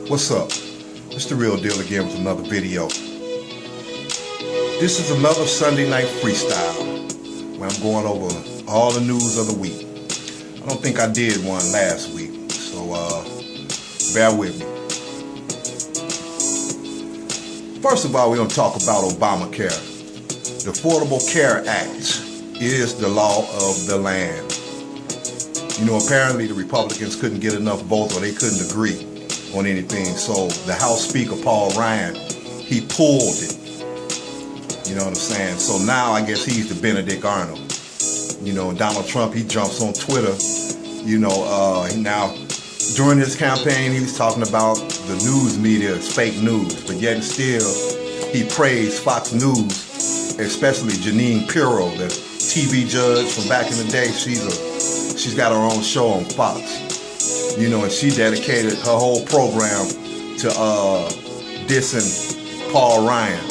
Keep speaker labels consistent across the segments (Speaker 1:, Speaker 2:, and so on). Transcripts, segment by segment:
Speaker 1: What's up? It's the real deal again with another video. This is another Sunday night freestyle where I'm going over all the news of the week. I don't think I did one last week, so bear with me. First of all, we're going to talk about Obamacare. The Affordable Care Act is the law of the land. You know, apparently the Republicans couldn't get enough votes, or they couldn't agree on anything. So the House Speaker, Paul Ryan, he pulled it. You know what I'm saying? So now I guess he's the Benedict Arnold. You know, Donald Trump, he jumps on Twitter. You know, now during his campaign, he was talking about the news media is fake news, but yet still he praised Fox News, especially Jeanine Pirro, the TV judge from back in the day. She's got her own show on Fox. You know, and she dedicated her whole program to dissing Paul Ryan.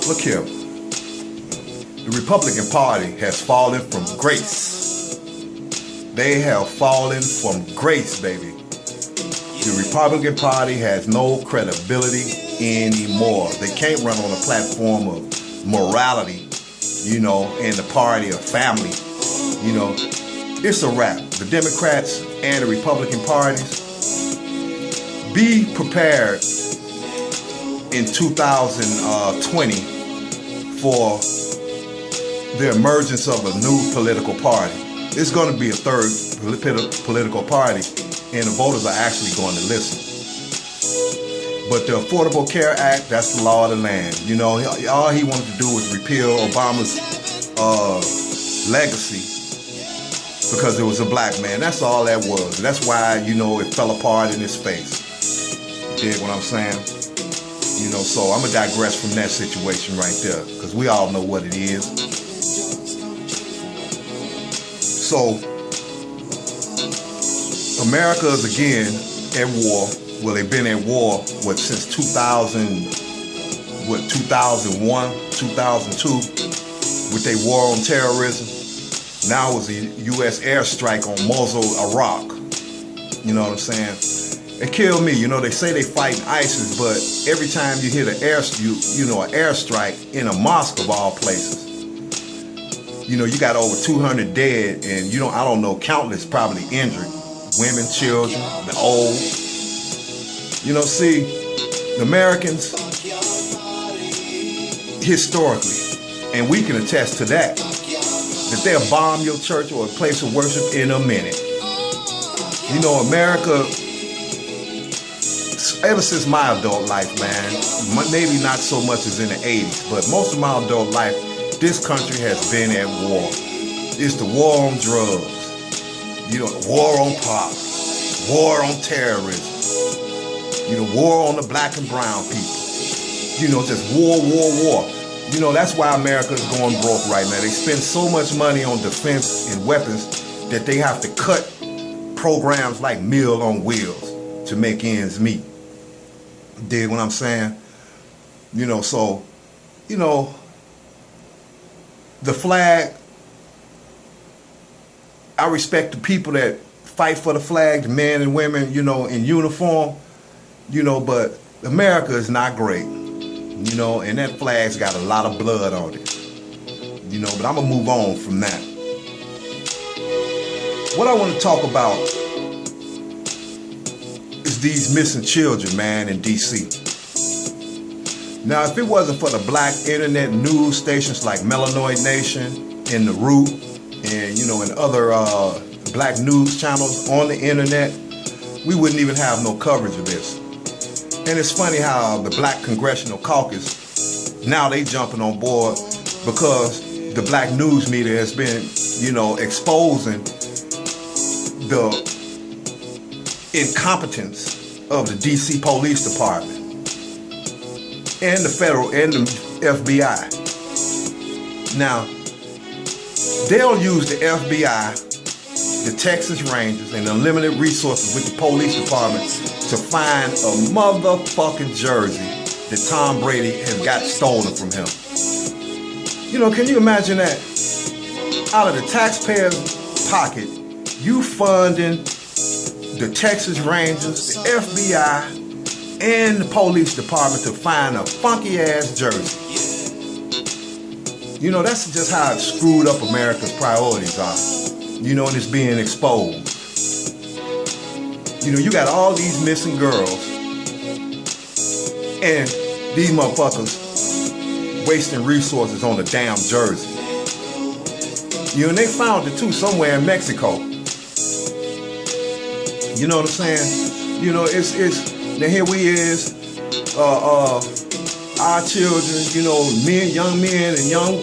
Speaker 1: Look here. The Republican Party has fallen from grace. They have fallen from grace, baby. The Republican Party has no credibility anymore. They can't run on a platform of morality, you know, and the party of family. You know, it's a wrap. The Democrats and the Republican parties, be prepared in 2020 for the emergence of a new political party. It's going to be a third political party, and the voters are actually going to listen. But the Affordable Care Act, that's the law of the land. You know, all he wanted to do was repeal Obama's legacy because it was a black man. That's all that was. That's why, you know, it fell apart in his face. You dig what I'm saying? You know, so I'm going to digress from that situation right there, because we all know what it is. So, America is again at war. Well, they've been at war, since 2001, 2002, with their war on terrorism. Now it was a U.S. airstrike on Mosul, Iraq. You know what I'm saying? It killed me. You know, they say they fighting ISIS, but every time you hit an airstrike in a mosque of all places, you know, you got over 200 dead, and I don't know, countless probably injured. Women, children, the old. You know, see, the Americans, historically, and we can attest to that they'll bomb your church or a place of worship in a minute. You know, America, ever since my adult life, man, maybe not so much as in the 80s, but most of my adult life, this country has been at war. It's the war on drugs, you know, the war on poverty, war on terrorism, you know, war on the black and brown people. You know, just war, war, war. You know, that's why America is going broke right now. They spend so much money on defense and weapons that they have to cut programs like Meal on Wheels to make ends meet. Dig what I'm saying? You know, so, you know, the flag, I respect the people that fight for the flag, the men and women, you know, in uniform, you know, but America is not great. You know, and that flag's got a lot of blood on it. You know, but I'm going to move on from that. What I want to talk about is these missing children, man, in D.C. Now, if it wasn't for the black internet news stations like Melanoid Nation and The Root and, you know, and other black news channels on the internet, we wouldn't even have no coverage of this. And it's funny how the Black Congressional Caucus, now they jumping on board because the black news media has been, you know, exposing the incompetence of the DC Police Department and the federal and the FBI. Now, they'll use the FBI, the Texas Rangers, and the limited resources with the police department to find a motherfucking jersey that Tom Brady has got stolen from him. You know, can you imagine that? Out of the taxpayer's pocket, you funding the Texas Rangers, the FBI, and the police department to find a funky ass jersey. You know, that's just how screwed up America's priorities are. You know, and it's being exposed. You know, you got all these missing girls, and these motherfuckers wasting resources on a damn jersey. You know, and they found it too somewhere in Mexico. You know what I'm saying? You know, it's now here we is, our children, you know, young men and young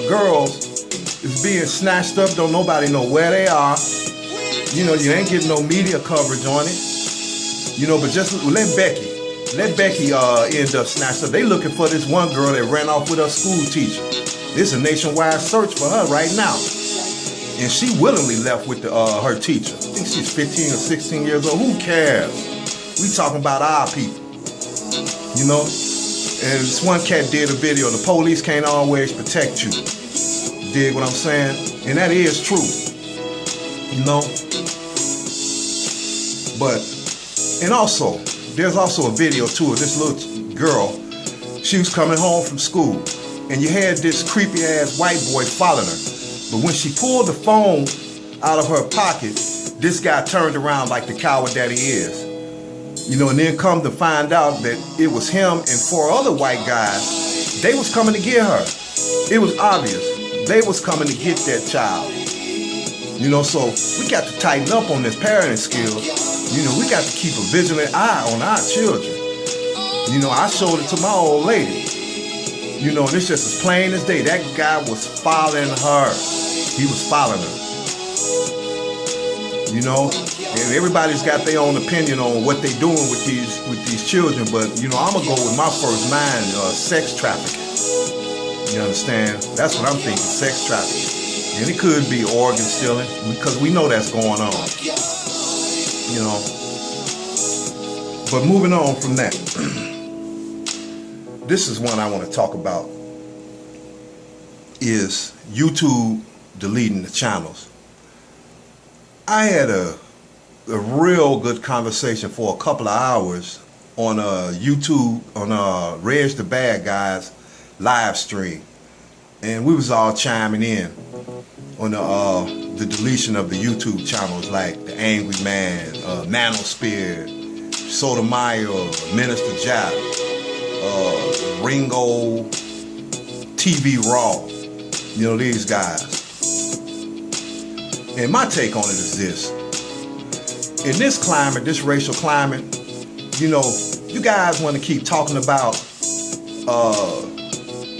Speaker 1: girls is being snatched up. Don't nobody know where they are. You know, you ain't getting no media coverage on it. You know, but just let Becky end up snatched up. They looking for this one girl that ran off with her school teacher. It's a nationwide search for her right now. And she willingly left with her teacher. I think she's 15 or 16 years old. Who cares? We talking about our people. You know? And this one cat did a video. The police can't always protect you. Dig what I'm saying? And that is true. You know? But, and also, there's also a video too of this little girl. She was coming home from school, and you had this creepy ass white boy following her. But when she pulled the phone out of her pocket, this guy turned around like the coward that he is. You know, and then come to find out that it was him and 4 other white guys. They was coming to get her. It was obvious. They was coming to get that child. You know, so we got to tighten up on this parenting skills. You know, we got to keep a vigilant eye on our children. You know, I showed it to my old lady. You know, and it's just as plain as day. That guy was following her. He was following her. You know, and everybody's got their own opinion on what they're doing with these children. But, you know, I'm going to go with my first mind, sex trafficking. You understand? That's what I'm thinking, sex trafficking. And it could be organ stealing, because we know that's going on. You know. But moving on from that. This is one I want to talk about, is YouTube deleting the channels. I had a real good conversation for a couple of hours on YouTube, on Reg the Bad Guy's live stream. And we was all chiming in on the deletion of the YouTube channels, like The Angry Man, Manosphere, Sotomayor, Minister Jack, Ringo, TV Raw, you know, these guys. And my take on it is this. In this climate, this racial climate, you know, you guys want to keep talking about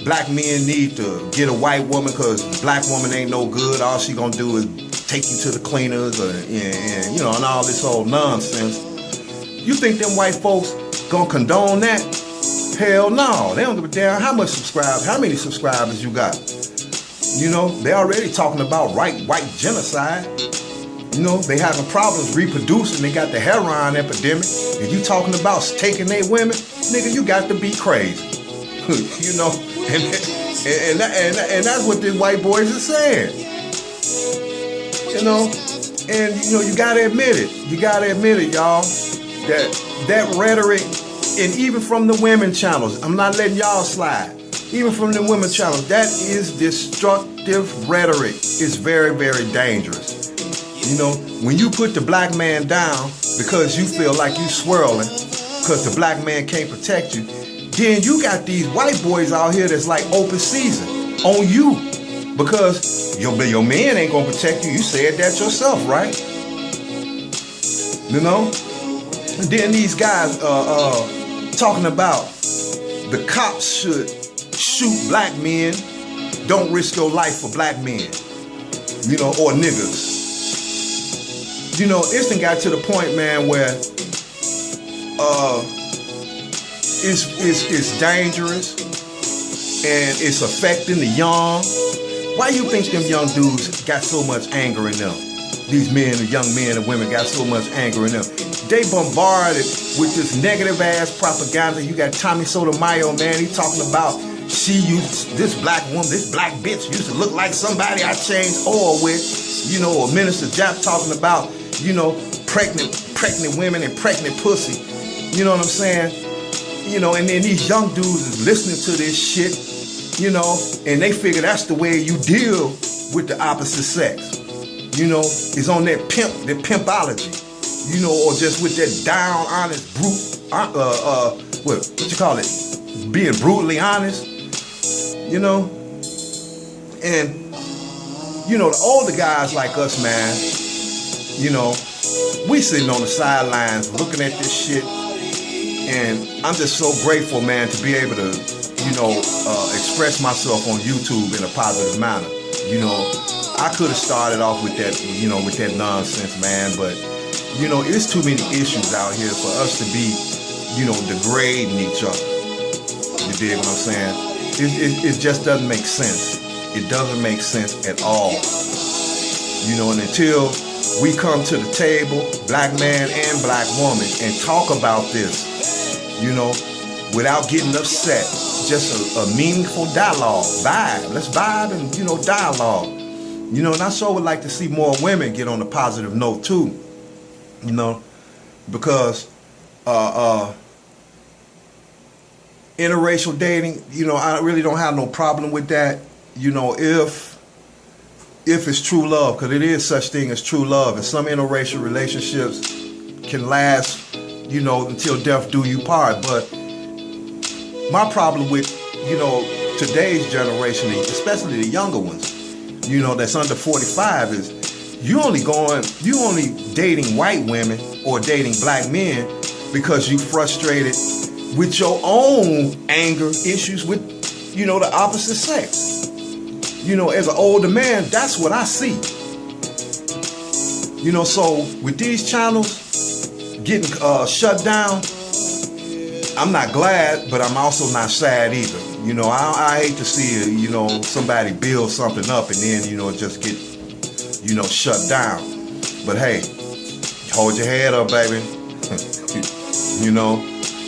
Speaker 1: black men need to get a white woman because the black woman ain't no good. All she gonna do is take you to the cleaners and you know, and all this old nonsense. You think them white folks gonna condone that? Hell no. They don't give a damn how many subscribers you got. You know, they already talking about white genocide. You know, they having problems reproducing. They got the heroin epidemic. And you talking about taking their women? Nigga, you got to be crazy. You know, and that's what these white boys are saying. You know, and you know, you gotta admit it. You gotta admit it, y'all. That rhetoric, and even from the women channels, I'm not letting y'all slide. Even from the women channels, that is destructive rhetoric. It's very, very dangerous. You know, when you put the black man down because you feel like you swirling, because the black man can't protect you, then you got these white boys out here that's like open season on you, because your man ain't gonna protect you. You said that yourself, right? You know? And then these guys talking about the cops should shoot black men, don't risk your life for black men, you know, or niggas. You know, it's done got to the point, man, where it's dangerous and it's affecting the young. Why you think them young dudes got so much anger in them? These men, the young men and women got so much anger in them. They bombarded with this negative ass propaganda. You got Tommy Sotomayor, man, he talking about this black woman, this black bitch used to look like somebody I changed oil with. You know, or Minister Jap talking about, you know, pregnant women and pregnant pussy. You know what I'm saying? You know, and then these young dudes is listening to this shit, you know, and they figure that's the way you deal with the opposite sex. You know, it's on that pimpology, you know, or just with that down honest brute, what you call it? Being brutally honest, you know? And, you know, the older guys like us, man, you know, we sitting on the sidelines looking at this shit. And I'm just so grateful, man, to be able to, you know, express myself on YouTube in a positive manner. You know, I could have started off with that, you know, with that nonsense, man, but, you know, it's too many issues out here for us to be, you know, degrading each other. You dig what I'm saying? It just doesn't make sense. It doesn't make sense at all. You know, and until we come to the table, black man and black woman, and talk about this, you know, without getting upset, just a meaningful dialogue, vibe. Let's vibe and, you know, dialogue. You know, and I sure would like to see more women get on a positive note too. You know, because interracial dating, you know, I really don't have no problem with that. You know, if it's true love, because it is such thing as true love, and some interracial relationships can last, you know, until death do you part. But my problem with, you know, today's generation, especially the younger ones, you know, that's under 45, is you only dating white women or dating black men because you frustrated with your own anger issues with, you know, the opposite sex. You know, as an older man, that's what I see. You know, so with these channels getting shut down, I'm not glad, but I'm also not sad either. You know, I hate to see, you know, somebody build something up and then, you know, just get, you know, shut down. But hey, hold your head up, baby. You know,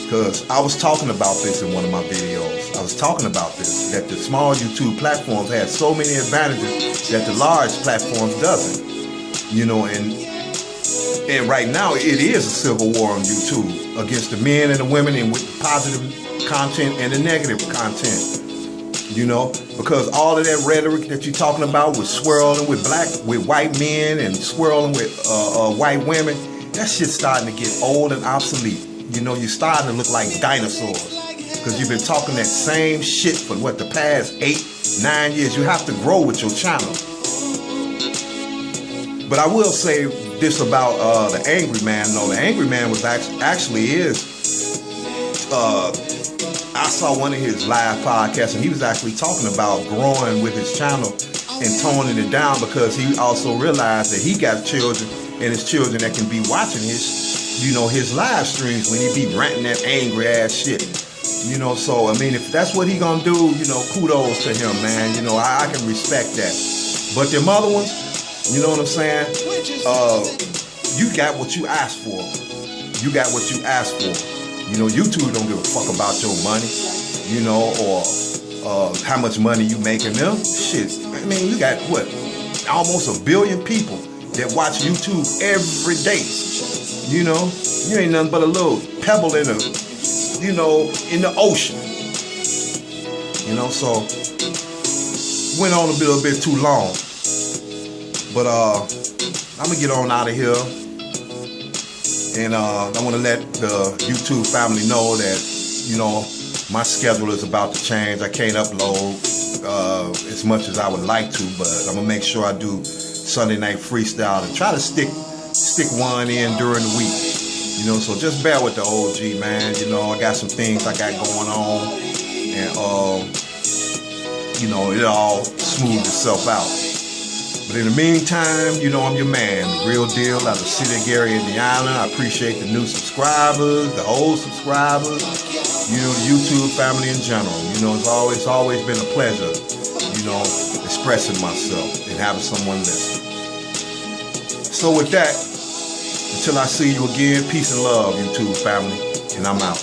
Speaker 1: because I was talking about this in one of my videos. I was talking about this, that the small YouTube platforms have so many advantages that the large platforms doesn't. You know, and right now it is a civil war on YouTube against the men and the women, and with the positive content and the negative content. You know, because all of that rhetoric that you're talking about with swirling with white men and swirling with white women, that shit's starting to get old and obsolete. You know, you're starting to look like dinosaurs because you've been talking that same shit for what, the past 8-9 years. You have to grow with your channel. But I will say this about the Angry Man. No, the Angry Man was actually is. I saw one of his live podcasts, and he was actually talking about growing with his channel and toning it down, because he also realized that he got children, and his children that can be watching his, you know, his live streams when he be ranting that angry ass shit. You know, so I mean, if that's what he gonna do, you know, kudos to him, man. You know, I can respect that. But them other ones, you know what I'm saying? You got what you asked for. You got what you asked for. You know, YouTube don't give a fuck about your money, you know, or how much money you making them. Shit, I mean, you got what? Almost 1 billion people that watch YouTube every day. You know, you ain't nothing but a little pebble in the, you know, in the ocean. You know, so went on a little bit too long. But I'm gonna get on out of here. And I want to let the YouTube family know that, you know, my schedule is about to change. I can't upload as much as I would like to, but I'm going to make sure I do Sunday night freestyle and try to stick one in during the week. You know, so just bear with the OG, man. You know, I got some things I got going on, and, you know, it all smoothed itself out. But in the meantime, you know, I'm your man, the real deal out of the city of Gary, Indiana. I appreciate the new subscribers, the old subscribers, you know, the YouTube family in general. You know, it's always been a pleasure, you know, expressing myself and having someone listen. So with that, until I see you again, peace and love, YouTube family, and I'm out.